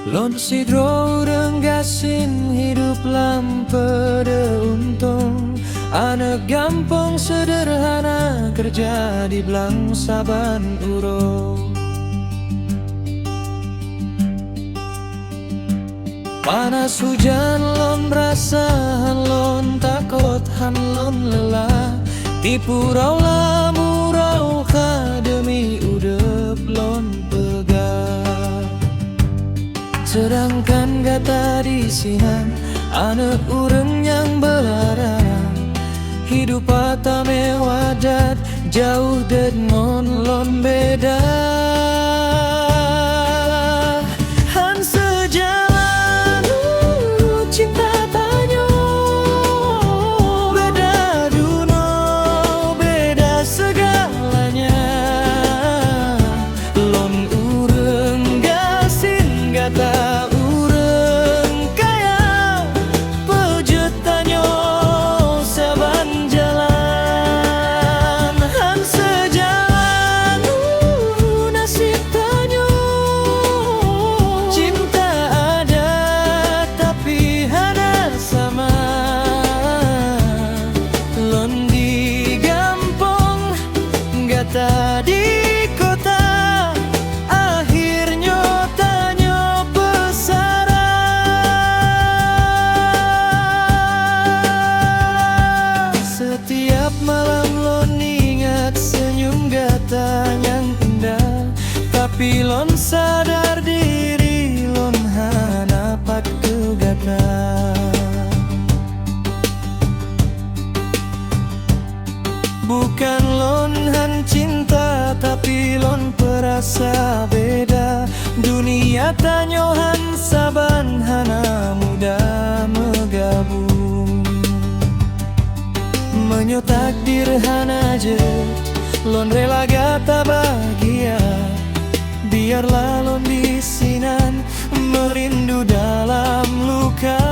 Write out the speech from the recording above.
Lon sidro renggasin hidup lampede untung. Anak gampang sederhana kerja di belang saban urung. Panas hujan lon merasahan lon takut han lon lelah. Tipu raulah murau ka demi udep lon pegang. Sedangkan gata di sinan anak urang yang belarang. Hidup ata mewadat jauh dengan lon beda. Han sejalan cinta tanyo. Beda duno, beda segalanya. Lon urang gasin gata urang kaya pejutanyo saban jalan. Han sejalan nasib tanyo. Cinta ada tapi hana sama. Lon di gampong gata di kota. Akhirnya tanyo pesara. Setiap malam lon ingat senyum gata yang indah. Tapi lon sadar diri lon hana pat ke gata. Bukan lon han cinta tapi lon perasa beda. Dunia tanyo han saban hana mudah megabung. Menyo takdir hana je lon rela gata bahagia. Biarlah lon di sinan merindu dalam luka.